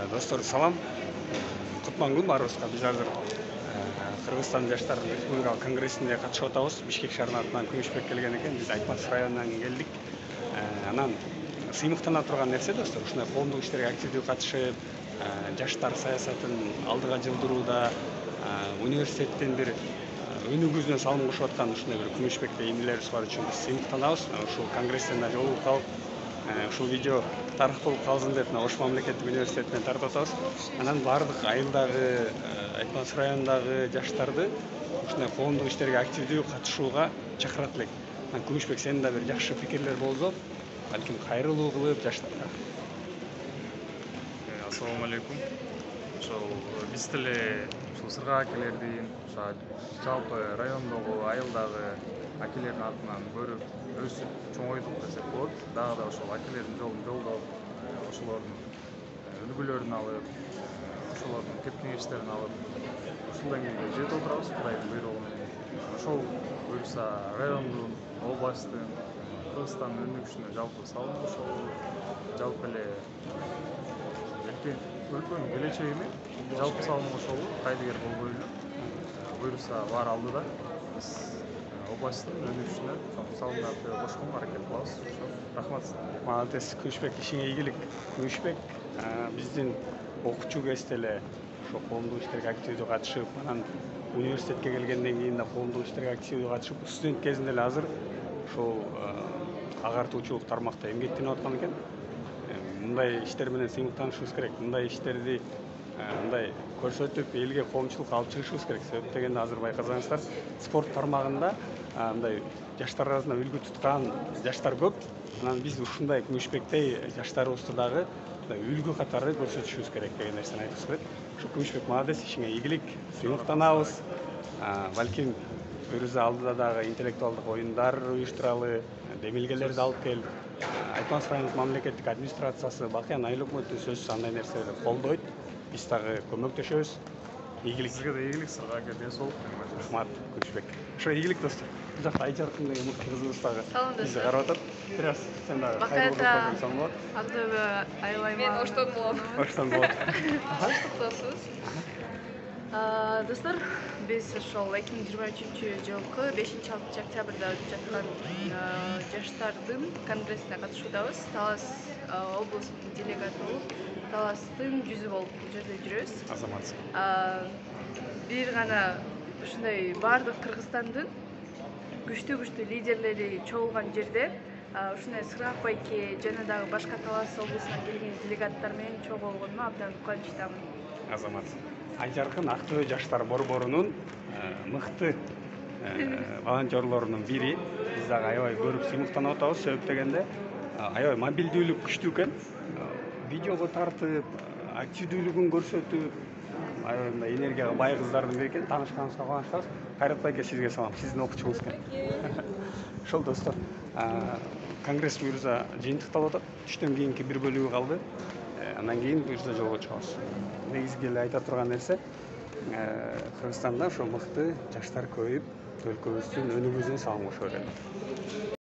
Dostlar salam. Кутман күн баарыбызга. Биз азыр Кыргызстан жаштар республикалык конгрессине катышып атабыз. Бишкек шаарына атынан Күмүшбек келген экен. Биз Айтматов районунан келдик. Анан сыймыктана турган нерсе достор, ушундай коомдук иштерге активдүү катышып, жаштар саясатын алдыга жылдырууда, университеттин бир өнүгүүсүнө салым кошуп аткан ушундай бир Күмүшбекте эмнелерибиз бар үчүн биз сыймыктанабыз. Ушул конгресстен да жолугуп калып, ушул видео тарых болуп калсын деп Ош мамлекеттик университетинен тартып атабыз. Анан баардык айылдагы, Айтматов районундагы жаштарды ушундай коомдук иштерге активдүү катышууга чакырат элек. Күмүшбек, сенин да бир жакшы пикирлер болсо, балким кайрылуу кылып жаштарга. Ассаламу алейкум. Ошол биз деле ушул сырга акелердин, жалпы райондогу, айылдагы акелердин атынан көрүп, өсүп чоңойдук десек болот. Дагы да ошол акелердин жолун жолдоп, ошолордун үлгүлөрүн алып, ошолордун кеп кеңештерин алып, ушул деңгээлге жетип отурабыз Кудайдын буйругу менен. Ошол буюрса райондун, областтын, Кыргызстандын өнүгүшүнө жалпы салым кошобуз. Жалпы эле өлкөнүн келечегине жалпы салым кошобуз, кайдыгер болбой эле. Буюрса баары алдыда. Биз областтын өнүгүшүнө салымдарды кошконго аракет кылабыз. Рахмат. Молодец, Күмүшбек, ишиңе ийгилик. Күмүшбек биздин окуучу кезде эле ошо коомдук иштерге активдүү катышып, анан университетке келгенден кийин да коомдук иштерге активдүү катышып, студент кезинде эле азыр ошол агартуучулук тармакта эмгектенип аткан экен. Мындай иштер менен сыймыктанышыбыз керек. Мындай иштерди мындай көрсөтүп, элге коомчулукка алып чыгышыбыз керек. Себеп дегенде азыр байкасаңыздар, спорт тармагында мындай жаштар арасында үлгү туткан жаштар көп. Анан биз ушундай Күмүшбектей жаштарыбызды дагы үлгү катары көрсөтүшүбүз керек деген нерсени айткыбыз келет. Ушу Күмүшбек, молодец, ишиңе ийгилик. Сыймыктанабыз. Балким өзү алдыда дагы интеллектуалдык оюндар уюштуралы, демилгелерди алып келип, Айтматов райондук мамлекеттик администрациясы, Бакыян айыл өкмөтү сөзсүз андай нерселерди колдойт. Биз дагы көмөктөшөбүз. Ийгилик. Сизге да ийгилик, сырга аке ден соолук. Рахмат, Күмүшбек. Ошо ийгилик достор. Бул жакта Айжаркын деген мыкты кызыбыз дагы бизди карап атат. Бираз сен дагы кайрылып көрсөң болот. Агдыбы аябай Мен Оштон болом. Оштон болот. Куттуктоосуз. Достор, биз ошол 2023 жылкы 5-6 октябрда өтүп жаткан жаштардын конгрессине катышуудабыз. Талас облустун делегаты болуп, Таластын жүзү болуп бул жерде жүрөбүз. Азамат. Бир гана ушундай баардык Кыргызстандын күчтүү лидерлери чогулган жерде ушундай Сыргак байке жана дагы башка Талас облусунан келген делегаттар менен чогулгонума абдан кубанычтамын. Азамат. Айжаркын Актөбө жаштар борборунун мыкты волонтерлорунун бири. Биз дагы аябай көрүп сыймыктанып атабыз. Себеп дегенде аябай мобилдүүлүк күчтүү экен. Видеого тартып, активдүүлүгүн көрсөтүп, аябай мындай энергияга бай кыздардын бири экен. Таанышканыбызга кубанычтабыз. Кайрат байке, сизге салам. Сиздин окуучуңуз экен. Ошол достор, конгресс буюрса жыйынтыкталып атат. Түштөн кийинки бир бөлүгү калды. Андан кийин буюрса жолго чыгабыз. Негизги эле айта турган нерсе, Кыргызстанда ошо мыкты жаштар көбөйүп, өлкөбүздүн өнүгүүсүнө салым кошо берели.